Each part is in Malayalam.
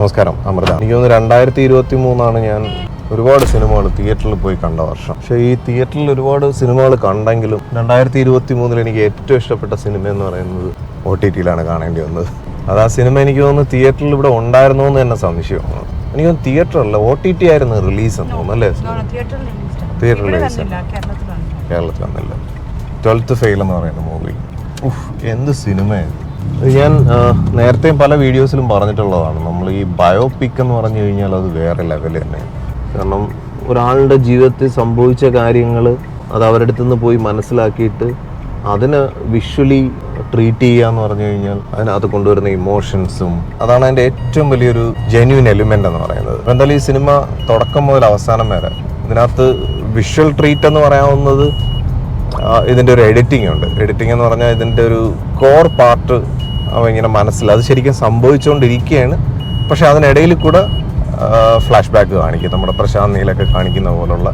നമസ്കാരം, അമൃത. എനിക്ക് തോന്നുന്നു 2023 ഞാൻ ഒരുപാട് സിനിമകൾ തിയേറ്ററിൽ പോയി കണ്ട വർഷം. പക്ഷേ ഈ തിയേറ്ററിൽ ഒരുപാട് സിനിമകൾ കണ്ടെങ്കിലും 2023 എനിക്ക് ഏറ്റവും ഇഷ്ടപ്പെട്ട സിനിമ എന്ന് പറയുന്നത് OTT-യിലാണ് കാണേണ്ടി വന്നത്. അത് ആ സിനിമ എനിക്ക് തോന്നുന്നു തിയേറ്ററിൽ ഇവിടെ ഉണ്ടായിരുന്നോ എന്ന് തന്നെ സംശയമാണ്. എനിക്ക് തോന്നുന്നു തിയേറ്ററല്ല, OTT ആയിരുന്നു റിലീസ് എന്ന് തോന്നുന്നു അല്ലേ? തിയേറ്റർ റിലീസ് കേരളത്തിൽ വന്നില്ല. 12th ഫെയിൽ എന്ന് പറയുന്ന മൂവി എന്ത് സിനിമയാണ്. ഞാൻ നേരത്തെയും പല വീഡിയോസിലും പറഞ്ഞിട്ടുള്ളതാണ്, നമ്മൾ ഈ ബയോപിക് എന്ന് പറഞ്ഞു കഴിഞ്ഞാൽ അത് വേറെ ലെവൽ തന്നെയാണ്. കാരണം ഒരാളുടെ ജീവിതത്തിൽ സംഭവിച്ച കാര്യങ്ങൾ അത് അവരുടെ അടുത്ത് നിന്ന് പോയി മനസ്സിലാക്കിയിട്ട് അതിനെ വിഷ്വലി ട്രീറ്റ് ചെയ്യുക എന്ന് പറഞ്ഞു കഴിഞ്ഞാൽ അതിനകത്ത് കൊണ്ടുവരുന്ന ഇമോഷൻസും അതാണ് അതിൻ്റെ ഏറ്റവും വലിയൊരു ജെന്യൂൻ എലിമെൻ്റ് എന്ന് പറയുന്നത്. എന്തായാലും ഈ സിനിമ തുടക്കം മുതൽ അവസാനം വരെ ഇതിനകത്ത് വിഷ്വൽ ട്രീറ്റ് എന്ന് പറയാവുന്നത് ഇതിൻ്റെ ഒരു എഡിറ്റിംഗ് ഉണ്ട്. എഡിറ്റിംഗ് എന്ന് പറഞ്ഞാൽ ഇതിൻ്റെ ഒരു കോർ പാർട്ട് ഇങ്ങനെ അത് ശരിക്കും സംഭവിച്ചുകൊണ്ടിരിക്കുകയാണ്. പക്ഷെ അതിനിടയിൽ കൂടെ ഫ്ലാഷ് ബാക്ക് കാണിക്കും, നമ്മുടെ പ്രശാന്ത് നീലൊക്കെ കാണിക്കുന്ന പോലുള്ള.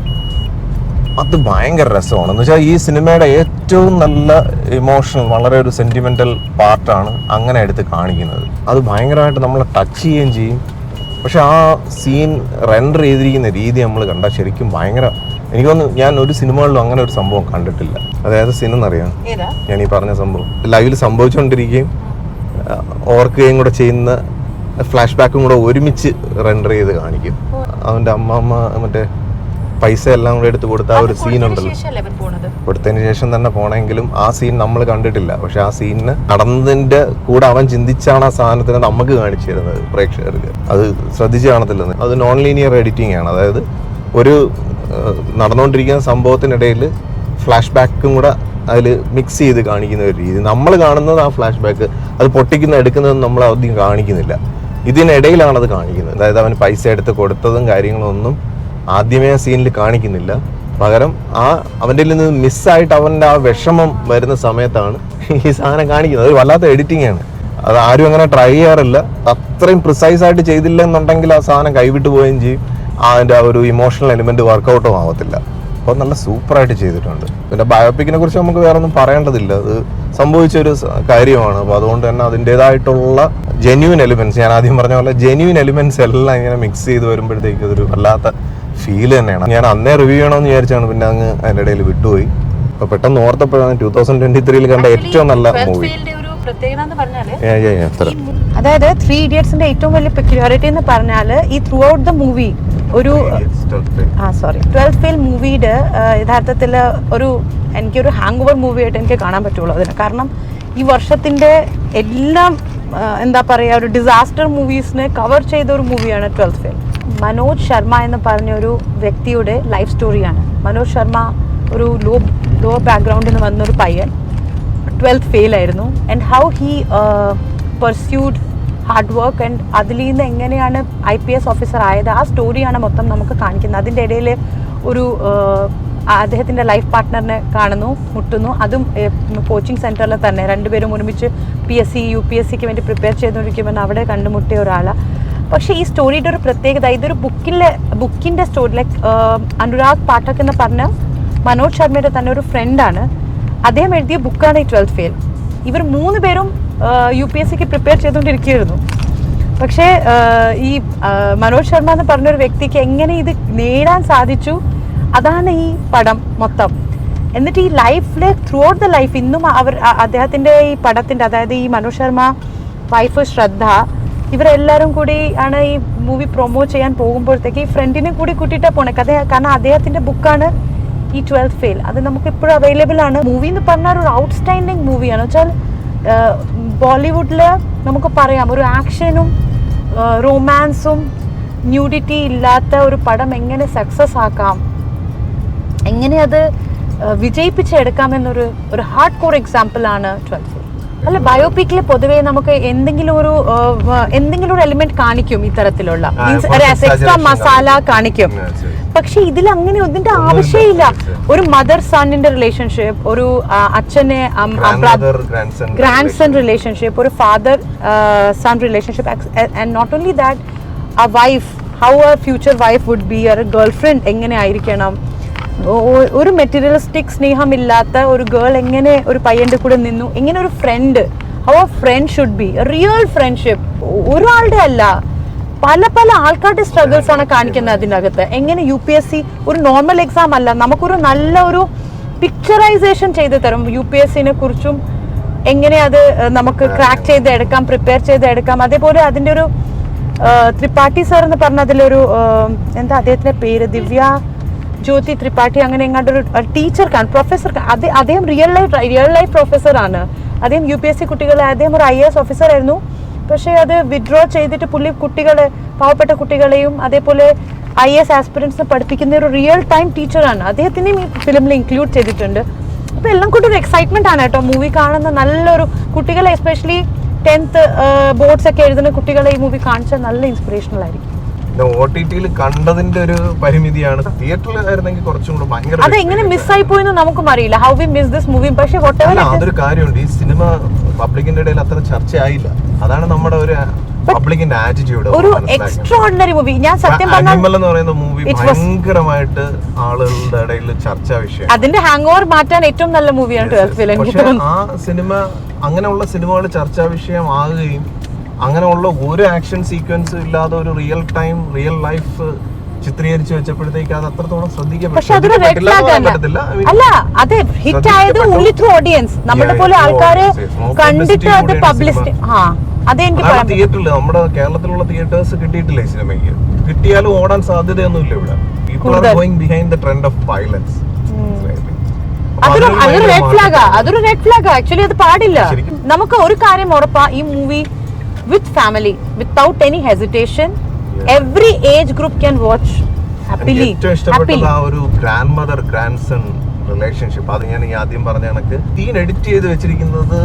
അത് ഭയങ്കര രസമാണ്. എന്ന് വെച്ചാൽ ഈ സിനിമയുടെ ഏറ്റവും നല്ല ഇമോഷണൽ, വളരെ ഒരു സെൻറ്റിമെൻ്റൽ പാർട്ടാണ് അങ്ങനെ എടുത്ത് കാണിക്കുന്നത്. അത് ഭയങ്കരമായിട്ട് നമ്മളെ ടച്ച് ചെയ്യുകയും ചെയ്യും. പക്ഷെ ആ സീൻ റെൻഡർ ചെയ്തിരിക്കുന്ന രീതി നമ്മൾ കണ്ടാൽ ശരിക്കും ഭയങ്കര, എനിക്കൊന്ന് ഞാൻ ഒരു സിനിമകളിലും അങ്ങനെ ഒരു സംഭവം കണ്ടിട്ടില്ല. അതായത് സിനിമ അറിയാം, ഞാൻ ഈ പറഞ്ഞ സംഭവം ലൈവിൽ സംഭവിച്ചുകൊണ്ടിരിക്കുകയും ഓർക്കുകയും കൂടെ ചെയ്യുന്ന ഫ്ലാഷ് ബാക്കും കൂടെ ഒരുമിച്ച് റെൻഡർ ചെയ്ത് കാണിക്കും. അവൻ്റെ അമ്മ മറ്റേ പൈസ എല്ലാം കൂടെ എടുത്ത് കൊടുത്ത ആ ഒരു സീനുണ്ടല്ലോ, കൊടുത്തതിന് ശേഷം തന്നെ പോണെങ്കിലും ആ സീൻ നമ്മൾ കണ്ടിട്ടില്ല. പക്ഷെ ആ സീനിന് നടന്നതിൻ്റെ കൂടെ അവൻ ചിന്തിച്ചാണ് ആ സാധനത്തിനെ നമുക്ക് കാണിച്ചു തരുന്നത് പ്രേക്ഷകർക്ക്. അത് ശ്രദ്ധിച്ച് കാണത്തില്ലെന്ന്. അത് നോൺ ലീനിയർ എഡിറ്റിംഗ് ആണ്. അതായത് ഒരു നടന്നുകൊണ്ടിരിക്കുന്ന സംഭവത്തിനിടയിൽ ഫ്ലാഷ് ബാക്കും കൂടെ അതിൽ മിക്സ് ചെയ്ത് കാണിക്കുന്ന ഒരു രീതി. നമ്മൾ കാണുന്നത് ആ ഫ്ലാഷ് ബാക്ക് അത് എടുക്കുന്നതും നമ്മൾ ആദ്യം കാണിക്കുന്നില്ല, ഇതിനിടയിലാണ് അത് കാണിക്കുന്നത്. അതായത് അവന് പൈസ എടുത്ത് കൊടുത്തതും കാര്യങ്ങളൊന്നും ആദ്യമേ ആ സീനിൽ കാണിക്കുന്നില്ല. പകരം അവൻ്റെ നിന്ന് മിസ്സായിട്ട് അവൻ്റെ ആ വിഷമം വരുന്ന സമയത്താണ് ഈ സാധനം കാണിക്കുന്നത്. അത് വല്ലാത്ത എഡിറ്റിംഗ് ആണ്. അത് ആരും അങ്ങനെ ട്രൈ ചെയ്യാറില്ല. അത്രയും പ്രിസൈസ് ആയിട്ട് ചെയ്തില്ല എന്നുണ്ടെങ്കിൽ ആ സാധനം കൈവിട്ട് പോവുകയും ചെയ്യും. അതിൻ്റെ ആ ഒരു ഇമോഷണൽ എലിമെന്റ് വർക്കൗട്ടും ആവത്തില്ല. അപ്പോൾ നല്ല സൂപ്പറായിട്ട് ചെയ്തിട്ടുണ്ട്. പിന്നെ ബയോപിക്കിനെ കുറിച്ച് നമുക്ക് വേറെ ഒന്നും പറയേണ്ടതില്ല, അത് സംഭവിച്ചൊരു കാര്യമാണ്. അപ്പോൾ അതുകൊണ്ട് തന്നെ അതിൻ്റെതായിട്ടുള്ള ജെന്യൂൻ എലിമെന്റ്സ്, ഞാൻ ആദ്യം പറഞ്ഞ പോലെ ജെന്യൂൻ എലിമെന്റ്സ് എല്ലാം ഇങ്ങനെ മിക്സ് ചെയ്ത് വരുമ്പോഴത്തേക്ക് അതൊരു വല്ലാത്ത ഫീൽ തന്നെയാണ്. ഞാൻ അന്നേ റിവ്യൂ ചെയ്യണമെന്ന് വിചാരിച്ചാണ്, പിന്നെ അങ്ങ് അതിൻ്റെ ഇടയിൽ വിട്ടുപോയി. അപ്പോൾ പെട്ടെന്ന് ഓർത്തപ്പോഴാണ് 2023 കണ്ട ഏറ്റവും നല്ല മൂവി. അതായത് 3 Idiotsന്റെ ഏറ്റവും വലിയ പെക്യുലാരിറ്റി എന്ന് പറഞ്ഞാൽ ഈ ത്രൂ ഔട്ട് ദ മൂവി ഒരു 12th ഫെയിൽ മൂവിയുടെ യഥാർത്ഥത്തിൽ എനിക്കൊരു ഹാങ് ഓവർ മൂവി ആയിട്ട് എനിക്ക് കാണാൻ പറ്റുള്ളൂ അതിന്. കാരണം ഈ വർഷത്തിന്റെ എല്ലാം എന്താ പറയുക, ഒരു ഡിസാസ്റ്റർ മൂവീസിനെ കവർ ചെയ്ത ഒരു മൂവിയാണ് 12th ഫെയിൽ. മനോജ് ശർമ്മ എന്ന് പറഞ്ഞൊരു വ്യക്തിയുടെ ലൈഫ് സ്റ്റോറിയാണ്. മനോജ് ശർമ്മ ഒരു ലോ ബാക്ക്ഗ്രൗണ്ടിൽ നിന്ന് വന്നൊരു പയ്യൻ 12th ഫെയിൽ ആയിരുന്നു. And how he pursued hard work and അതിൽ നിന്ന് എങ്ങനെയാണ് IPS ഓഫീസർ ആയത്, ആ സ്റ്റോറിയാണ് മൊത്തം നമുക്ക് കാണിക്കുന്നത്. അതിൻ്റെ ഇടയിൽ ഒരു അദ്ദേഹത്തിൻ്റെ ലൈഫ് പാർട്ട്ണറിനെ മുട്ടുന്നു. അതും കോച്ചിങ് സെൻറ്ററിൽ തന്നെ രണ്ടുപേരും ഒരുമിച്ച് PSC UPSCക്ക് വേണ്ടി പ്രിപ്പയർ ചെയ്തുകൊണ്ടിരിക്കുമ്പോൾ അവിടെ കണ്ടുമുട്ടിയ ഒരാളാണ്. പക്ഷേ ഈ സ്റ്റോറിയുടെ ഒരു പ്രത്യേകത, ഇതൊരു ബുക്കിൻ്റെ സ്റ്റോറി. ലൈക്ക് അനുരാഗ് പാഠക് എന്ന് പറഞ്ഞ മനോജ് ശർമ്മയുടെ തന്നെ ഒരു ഫ്രണ്ടാണ്. അദ്ദേഹം എഴുതിയ ബുക്കാണ് ഈ 12th ഫെയിൽ. ഇവർ 3 പേരും UPSCക്ക് പ്രിപ്പയർ ചെയ്തുകൊണ്ടിരിക്കുകയായിരുന്നു. പക്ഷേ ഈ മനോജ് ശർമ്മ എന്ന് പറഞ്ഞൊരു വ്യക്തിക്ക് എങ്ങനെ ഇത് നേടാൻ സാധിച്ചു, അതാണ് ഈ പടം മൊത്തം. എന്നിട്ട് ഈ ലൈഫിലെ ത്രൂ ഔട്ട് ദ ലൈഫ് ഇന്നും അദ്ദേഹത്തിൻ്റെ ഈ പടത്തിൻ്റെ, അതായത് ഈ മനോജ് ശർമ്മ വൈഫ് ശ്രദ്ധ, ഇവരെല്ലാവരും കൂടി ആണ് ഈ മൂവി പ്രൊമോട്ട് ചെയ്യാൻ പോകുമ്പോഴത്തേക്ക് ഈ ഫ്രണ്ടിനെ കൂടി കൂട്ടിയിട്ടാണ് പോണേ. കാരണം അദ്ദേഹത്തിൻ്റെ ബുക്കാണ് ഈ 12th ഫെയിൽ. അത് നമുക്ക് ഇപ്പോഴും അവൈലബിൾ ആണ്. മൂവി എന്ന് പറഞ്ഞാൽ ഒരു ഔട്ട്സ്റ്റാൻഡിങ് മൂവിയാണ്. വെച്ചാൽ ബോളിവുഡിൽ നമുക്ക് പറയാം ഒരു ആക്ഷനും റൊമാൻസും ന്യൂഡിറ്റി ഇല്ലാത്ത ഒരു പടം എങ്ങനെ സക്സസ് ആക്കാം, എങ്ങനെ അത് വിജയിപ്പിച്ചെടുക്കാമെന്നൊരു ഹാർഡ് കോർ എക്സാമ്പിളാണ് 12th ഫെയിൽ. അല്ല, ബയോപിക്കിൽ പൊതുവേ നമുക്ക് എന്തെങ്കിലും ഒരു എലിമെന്റ് കാണിക്കും, ഇത്തരത്തിലുള്ള എക്സ്ട്രാ മസാല കാണിക്കും. പക്ഷെ ഇതിൽ അങ്ങനെ ഒന്നിന്റെ ആവശ്യമില്ല. ഒരു മദർ സണ്ണിന്റെ റിലേഷൻഷിപ്പ്, ഒരു അച്ഛനെ ഗ്രാൻഡ് സൺ റിലേഷൻഷിപ്പ്, ഒരു father son relationship, and not only that, a wife, how a future wife would be, or a girlfriend എങ്ങനെ ആയിരിക്കണം, ഒരു മെറ്റീരിയലിസ്റ്റിക് സ്നേഹമില്ലാത്ത ഒരു ഗേൾ എങ്ങനെ ഒരു പയ്യന്റെ കൂടെ നിന്നു, എങ്ങനെ ഒരു front, how a friend should be, a real friendship, ഒരാളുടെ അല്ല, പല പല ആൾക്കാരുടെ സ്ട്രഗിൾസ് ആണ് കാണിക്കുന്നത് അതിനകത്ത്. എങ്ങനെ UPSC ഒരു നോർമൽ എക്സാം അല്ല, നമുക്കൊരു നല്ല ഒരു പിക്ചറൈസേഷൻ ചെയ്ത് തരും UPSCനെ കുറിച്ചും, എങ്ങനെ അത് നമുക്ക് ക്രാക്ക് ചെയ്ത് എടുക്കാം, പ്രിപ്പയർ ചെയ്ത് എടുക്കാം. അതേപോലെ അതിൻ്റെ ഒരു ത്രിപാഠി സാർ എന്ന് പറഞ്ഞ അതിലൊരു എന്താ അദ്ദേഹത്തിന്റെ പേര്, ദിവ്യ ജ്യോതി ത്രിപാഠി അങ്ങനെ എങ്ങാണ്ട് ഒരു ടീച്ചർ പ്രൊഫസർ, അദ്ദേഹം റിയൽ ലൈഫ് പ്രൊഫസറാണ്. അദ്ദേഹം UPSC കുട്ടികളെ, അദ്ദേഹം ഒരു IAS ഓഫീസർ ആയിരുന്നു. പക്ഷേ അത് വിഡ്രോ ചെയ്തിട്ട് പുള്ളി കുട്ടികളെ, പാവപ്പെട്ട കുട്ടികളെയും അതേപോലെ IAS ആസ്പിറൻസിനെ പഠിപ്പിക്കുന്ന ഒരു റിയൽ ടൈം ടീച്ചറാണ്. അദ്ദേഹത്തിനെയും ഈ ഫിലിമിൽ ഇൻക്ലൂഡ് ചെയ്തിട്ടുണ്ട്. അപ്പോൾ എല്ലാം കൂടി ഒരു എക്സൈറ്റ്മെന്റ് ആണ് കേട്ടോ മൂവി കാണുന്ന. നല്ലൊരു കുട്ടികളെ, എസ്പെഷ്യലി 10th ബോർഡ്സ് ഒക്കെ എഴുതുന്ന കുട്ടികളെ ഈ മൂവി കാണിച്ചാൽ നല്ല ഇൻസ്പിറേഷണൽ ആയിരിക്കും. OTT കണ്ടതിന്റെ ഒരു പരിമിതിയാണ്. തിയേറ്ററിലായിരുന്നെങ്കിൽ കുറച്ചും കൂടെ ഭയങ്കര അതെങ്ങനെ മിസ്സായി പോയെന്ന് നമുക്കും അറിയില്ല. How we miss this movie. പക്ഷേ അതൊരു കാര്യമുണ്ട്, ഈ സിനിമ പബ്ലിക്കിന്റെ ഇടയിൽ അത്ര ചർച്ചയായില്ല. അതാണ് നമ്മുടെ ഒരു പബ്ലിക്കിന്റെ ആറ്റിറ്റ്യൂഡ്. ഒരു എക്സ്ട്രാordinary മൂവി. ഞാൻ സത്യം പറഞ്ഞാൽ എന്ന് പറയുന്ന മൂവി ഭയങ്കരമായിട്ട് ആളുകളുടെ ഇടയിൽ ചർച്ചാ വിഷയം. അതിന്റെ ഹാങ് ഓവർ മാറ്റാൻ ഏറ്റവും നല്ല മൂവിയാണ് 12th ഫെയിൽ. പക്ഷേ ആ സിനിമ, അങ്ങനെയുള്ള സിനിമകൾ ചർച്ചാ വിഷയമാകുകയും അങ്ങനെയുള്ള ഒരു ആക്ഷൻ സീക്വൻസും ഇല്ലാതെ ഒരു റിയൽ ടൈം റിയൽ ലൈഫ് ചിത്രീകരിച്ചു വെച്ചപ്പോഴത്തേക്ക് അത് അത്രത്തോളം ശ്രദ്ധിക്കപ്പെട്ടില്ല. അല്ല, അത് ഹിറ്റ് ആയത് ഓൺലി ത്രൂ ഓഡിയൻസ്. നമ്മുടെ പോലെ ആൾക്കാര് കണ്ടിട്ട് അത് പബ്ലിസിറ്റി. തിയേറ്ററിൽ, നമ്മുടെ കേരളത്തിലുള്ള തിയേറ്റേഴ്സ് കിട്ടിയിട്ടില്ല ഈ സിനിമയ്ക്ക്. കിട്ടിയാലും ഓടാൻ സാധ്യതയൊന്നുമില്ല ഇവിടെ. People are going behind the trend of violence. അതൊരു റെഡ് ഫ്ലാഗാ. അതൊരു റെഡ് ഫ്ലാഗാ. ആക്ച്വലി അത് പാടില്ല. നമുക്ക് ഒരു കാര്യം ഉറപ്പാ, ഈ movie with family without any hesitation, every age group can watch happily. ഏറ്റവും ഇഷ്ടപ്പെട്ടത് ആ ഒരു grandmother grandson relationship. അത് ഞാൻ ഈ ആദ്യം പറഞ്ഞ കണക്ക് തീൻ എഡിറ്റ് ചെയ്ത് വെച്ചിരിക്കുന്നത്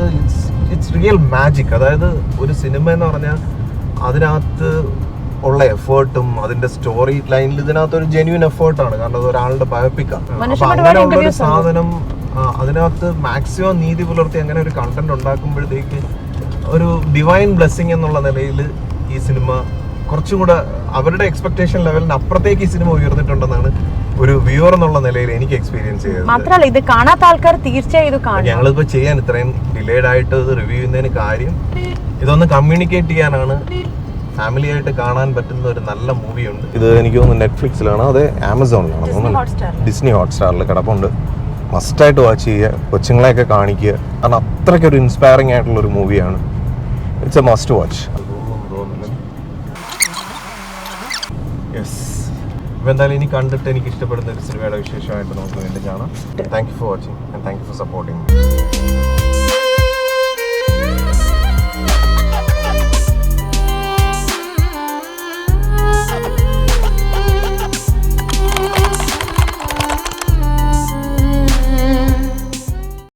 ഇറ്റ്സ് റിയൽ മാജിക്. അതായത് ഒരു സിനിമ എന്ന് പറഞ്ഞാൽ അതിനകത്ത് ഉള്ള എഫേർട്ടും അതിന്റെ സ്റ്റോറി ലൈനിൽ ഇതിനകത്ത് ഒരു ജെന്യൂൻ എഫേർട്ടാണ്. കാരണം അത് ഒരാളുടെ ബയോപിക്കാണ്. അപ്പൊ അങ്ങനെയുള്ള ഒരു സാധനം അതിനകത്ത് മാക്സിമം നീതി പുലർത്തി അങ്ങനെ ഒരു കണ്ടന്റ് ഉണ്ടാക്കുമ്പോഴത്തേക്ക് ഒരു ഡിവൈൻ ബ്ലെസ്സിങ് എന്നുള്ള നിലയിൽ ഈ സിനിമ കുറച്ചും കൂടെ അവരുടെ എക്സ്പെക്ടേഷൻ ലെവലിന് അപ്പുറത്തേക്ക് ഈ സിനിമ ഉയർന്നിട്ടുണ്ടെന്നാണ് ഒരു വ്യൂവർ എന്നുള്ള നിലയിൽ എനിക്ക് എക്സ്പീരിയൻസ് ചെയ്തത്. മാത്രമല്ല ഇത് കാണാത്ത ആൾക്കാർ തീർച്ചയായും ഇത് കാണും. ഞങ്ങളിപ്പോൾ ചെയ്യാൻ ഇത്രയും ഡിലേഡ് ആയിട്ട് ഇത് റിവ്യൂ ചെയ്യുന്നതിന് കാര്യം ഇതൊന്ന് കമ്മ്യൂണിക്കേറ്റ് ചെയ്യാനാണ്. ഫാമിലി ആയിട്ട് കാണാൻ പറ്റുന്ന ഒരു നല്ല മൂവിയുണ്ട്. ഇത് എനിക്ക് തോന്നുന്നു നെറ്റ്ഫ്ലിക്സിലാണ്, അത് ആമസോണിലാണ് തോന്നുന്നു, ഡിസ്നി ഹോട്ട്സ്റ്റാറിൽ കിടപ്പുണ്ട്. മസ്റ്റായിട്ട് വാച്ച് ചെയ്യുക, കൊച്ചുങ്ങളെയൊക്കെ കാണിക്കുക. കാരണം അത്രയ്ക്കൊരു ഇൻസ്പയറിംഗ് ആയിട്ടുള്ള ഒരു മൂവിയാണ്. It's A must watch. Yes. അപ്പോൾ എന്തായാലും ഇനി കണ്ടിട്ട് എനിക്ക് ഇഷ്ടപ്പെടുന്ന ഒരു സിനിമയുടെ വിശേഷമായിട്ട് നമുക്ക് വീണ്ടും കാണാം. Thank you for watching and thank you for supporting.